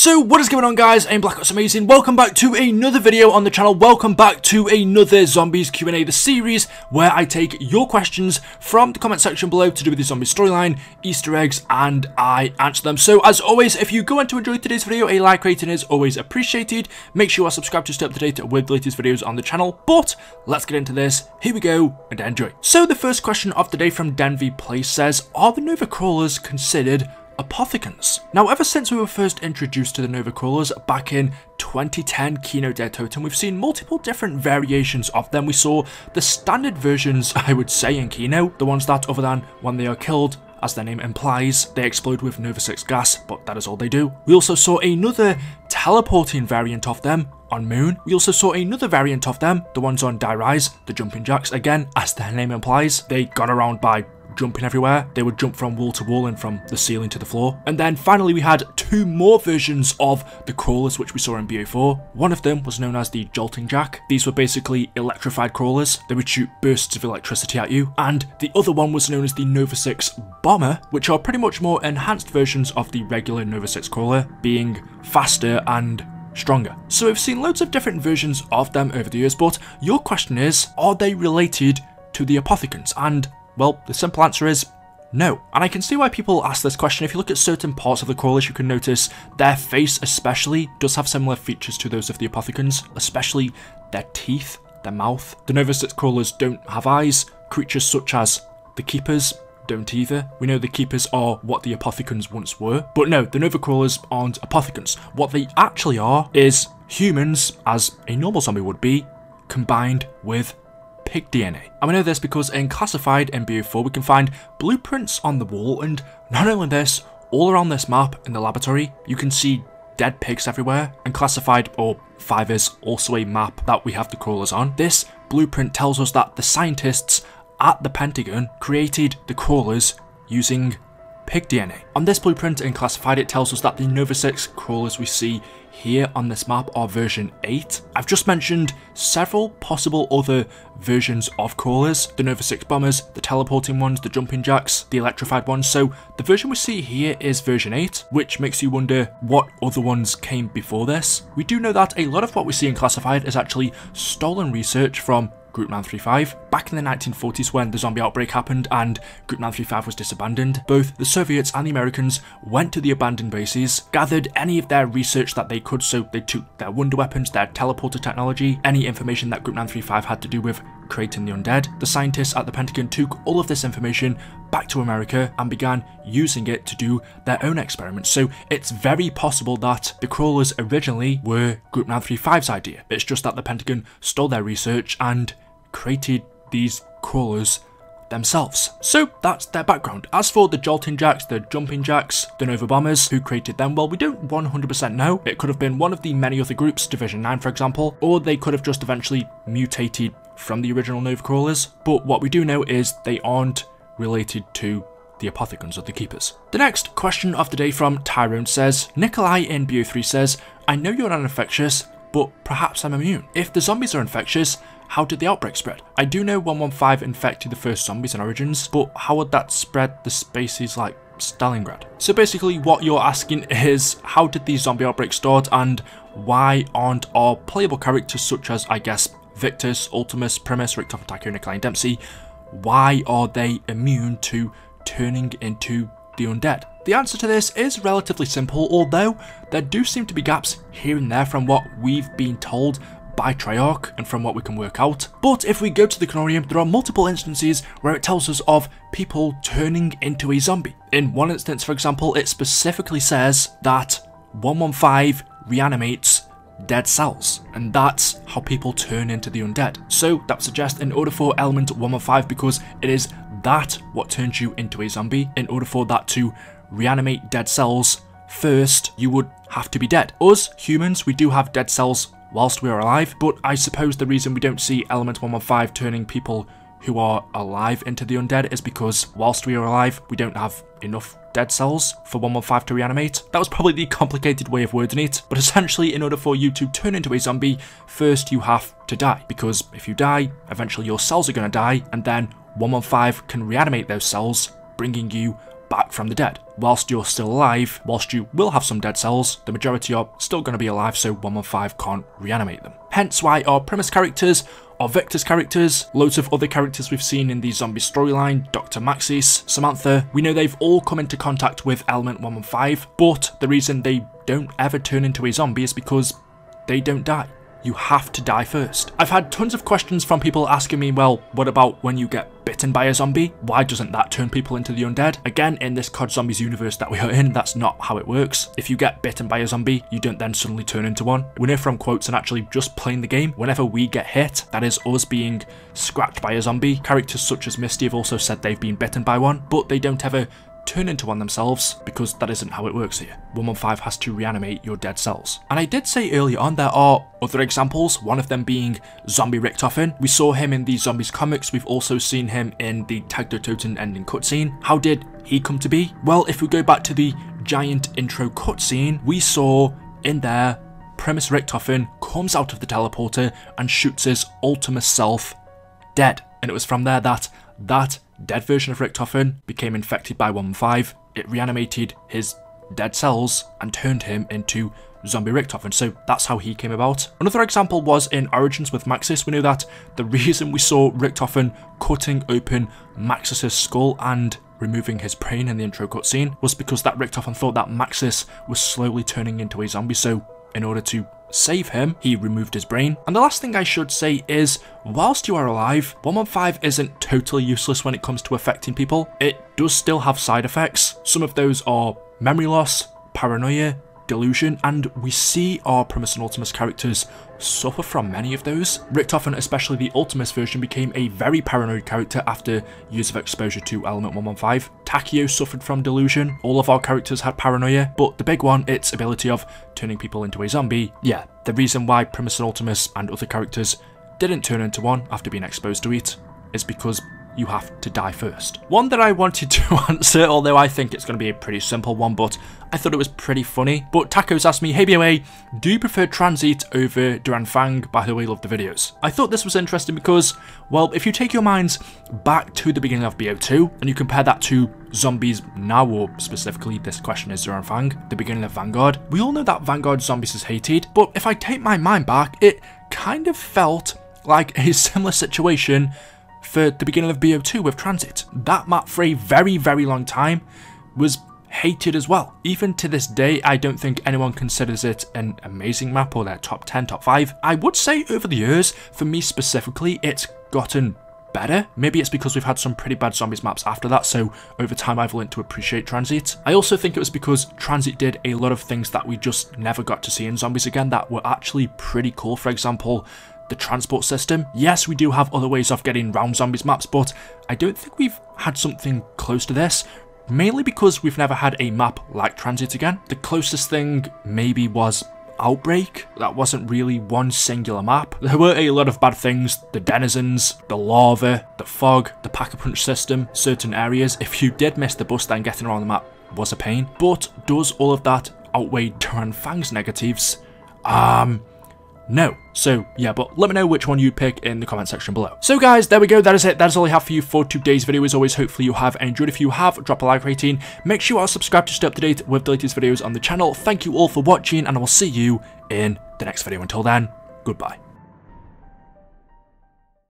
So what is going on, guys? I'm Black Ops Amazing. Welcome back to another video on the channel. Welcome back to another Zombies Q&A, the series where I take your questions from the comment section below to do with the zombie storyline, Easter eggs, and I answer them. So as always, if you go on to enjoy today's video, a like rating is always appreciated. Make sure you are subscribed to stay up to date with the latest videos on the channel. But let's get into this. Here we go, and enjoy. So the first question of the day from Denvi Place says, are the Nova Crawlers considered apothecants? Now, ever since we were first introduced to the Nova Crawlers back in 2010 Kino Dead Totem, we've seen multiple different variations of them. We saw the standard versions, I would say, in Kino, the ones that, other than when they are killed, as their name implies, they explode with Nova 6 gas, but that is all they do. We also saw another teleporting variant of them on Moon. We also saw another variant of them, the ones on Die Rise, the jumping jacks. Again, as their name implies, they got around by jumping everywhere. They would jump from wall to wall and from the ceiling to the floor. And then finally we had two more versions of the crawlers which we saw in BO4. One of them was known as the Jolting Jack. These were basically electrified crawlers. They would shoot bursts of electricity at you. And the other one was known as the Nova 6 Bomber, which are pretty much more enhanced versions of the regular Nova 6 crawler, being faster and stronger. So we've seen loads of different versions of them over the years, but your question is, are they related to the apothecants? And well, the simple answer is no. And I can see why people ask this question. If you look at certain parts of the crawlers, you can notice their face especially does have similar features to those of the apothecants, especially their teeth, their mouth. The Nova 6 crawlers don't have eyes. Creatures such as the Keepers don't either. We know the Keepers are what the apothecants once were, but no, the Nova Crawlers aren't apothecants. What they actually are is humans, as a normal zombie would be, combined with pig DNA. And we know this because in Classified in BO4 we can find blueprints on the wall, and not only this, all around this map in the laboratory you can see dead pigs everywhere. And Classified, or 5, is also a map that we have the crawlers on. This blueprint tells us that the scientists at the Pentagon created the crawlers using pig DNA. On this blueprint in Classified, it tells us that the Nova 6 crawlers we see here on this map are version 8. I've just mentioned several possible other versions of crawlers: the Nova 6 bombers, the teleporting ones, the jumping jacks, the electrified ones. So the version we see here is version 8, which makes you wonder what other ones came before this. We do know that a lot of what we see in Classified is actually stolen research from Group 935. Back in the 1940s, when the zombie outbreak happened and Group 935 was disbanded, both the Soviets and the Americans went to the abandoned bases, gathered any of their research that they could. So they took their wonder weapons, their teleporter technology, any information that Group 935 had to do with creating the undead. The scientists at the Pentagon took all of this information back to America and began using it to do their own experiments. So it's very possible that the crawlers originally were Group 935's idea. It's just that the Pentagon stole their research and created these crawlers themselves. So that's their background. As for the Jolting Jacks, the Jumping Jacks, the Nova Bombers, who created them, well, we don't 100% know. It could have been one of the many other groups, Division 9 for example, or they could have just eventually mutated from the original Nova Crawlers. But what we do know is they aren't related to the apothecants or the Keepers. The next question of the day from Tyrone says, Nikolai in BO3 says, I know you're not infectious, but perhaps I'm immune. If the zombies are infectious, how did the outbreak spread? I do know 115 infected the first zombies in Origins, but how would that spread the spaces like Stalingrad? So basically what you're asking is, how did the zombie outbreak start, and why aren't our playable characters such as, I guess, Victus, Ultimus, Primis, Richter, Tycho, Nikolai and Dempsey, why are they immune to turning into the undead? The answer to this is relatively simple, although there do seem to be gaps here and there from what we've been told by Treyarch and from what we can work out. But if we go to the Canorium, there are multiple instances where it tells us of people turning into a zombie. In one instance, for example, it specifically says that 115 reanimates dead cells, and that's how people turn into the undead. So that suggests, in order for element 115, because it is that what turns you into a zombie, in order for that to reanimate dead cells, first you would have to be dead. Us humans, we do have dead cells whilst we are alive, but I suppose the reason we don't see element 115 turning people who are alive into the undead is because whilst we are alive, we don't have enough dead cells for 115 to reanimate. That was probably the complicated way of wording it, but essentially in order for you to turn into a zombie, first you have to die, because if you die, eventually your cells are going to die, and then 115 can reanimate those cells, bringing you back from the dead. Whilst you're still alive, whilst you will have some dead cells, the majority are still going to be alive, so 115 can't reanimate them. Hence why our Primis characters, our Victor's characters, loads of other characters we've seen in the zombie storyline, Dr. Maxis, Samantha, we know they've all come into contact with Element 115, but the reason they don't ever turn into a zombie is because they don't die. You have to die first. I've had tons of questions from people asking me, well, what about when you get bitten by a zombie? Why doesn't that turn people into the undead? Again, in this COD Zombies universe that we are in, that's not how it works. If you get bitten by a zombie, you don't then suddenly turn into one. We know from quotes and actually just playing the game, whenever we get hit, that is us being scratched by a zombie. Characters such as Misty have also said they've been bitten by one, but they don't ever turn into one themselves, because that isn't how it works here. 115 has to reanimate your dead cells. And I did say earlier on, there are other examples, one of them being Zombie Richtofen. We saw him in the Zombies comics, we've also seen him in the Tag der Toten ending cutscene. How did he come to be? Well, if we go back to the giant intro cutscene, we saw in there, Primis Richtofen comes out of the teleporter and shoots his ultimate self dead. And it was from there that dead version of Richtofen became infected by 115, it reanimated his dead cells and turned him into Zombie Richtofen, so that's how he came about. Another example was in Origins with Maxis. We know that the reason we saw Richtofen cutting open Maxis' skull and removing his brain in the intro cutscene was because that Richtofen thought that Maxis was slowly turning into a zombie, so in order to save him, he removed his brain. And the last thing I should say is, whilst you are alive, 115 isn't totally useless when it comes to affecting people. It does still have side effects. Some of those are memory loss, paranoia, delusion, and we see our Primis and Ultimus characters suffer from many of those. Richtofen, especially the Ultimus version, became a very paranoid character after years of exposure to Element 115. Takio suffered from delusion. All of our characters had paranoia, but the big one, its ability of turning people into a zombie. Yeah, the reason why Primis and Ultimus and other characters didn't turn into one after being exposed to it is because you have to die first. One that I wanted to answer, although I think it's going to be a pretty simple one, but I thought it was pretty funny. But Tacos asked me, hey BOA, do you prefer Transit over Duran Fang? By the way, love the videos. I thought this was interesting because, well, if you take your minds back to the beginning of BO2 and you compare that to Zombies now, or specifically this question is Duran Fang, the beginning of Vanguard, we all know that Vanguard Zombies is hated, but if I take my mind back, it kind of felt like a similar situation for the beginning of BO2 with Transit. That map for a very, very long time was hated as well. Even to this day, I don't think anyone considers it an amazing map or their top 10, top 5. I would say over the years, for me specifically, it's gotten better. Maybe it's because we've had some pretty bad Zombies maps after that, so over time I've learned to appreciate Transit. I also think it was because Transit did a lot of things that we just never got to see in Zombies again that were actually pretty cool. For example, the transport system. Yes, we do have other ways of getting around Zombies maps, but I don't think we've had something close to this, mainly because we've never had a map like Transit again. The closest thing maybe was Outbreak. That wasn't really one singular map. There were a lot of bad things, the denizens, the lava, the fog, the pack-a-punch system, certain areas. If you did miss the bus, then getting around the map was a pain. But does all of that outweigh Duran Fang's negatives? No. So yeah, but let me know which one you'd pick in the comment section below. So guys, there we go, that is it. That is all I have for you for today's video. As always, hopefully you have enjoyed. If you have, drop a like rating. Make sure you are subscribed to stay up to date with the latest videos on the channel. Thank you all for watching, and I will see you in the next video. Until then, goodbye.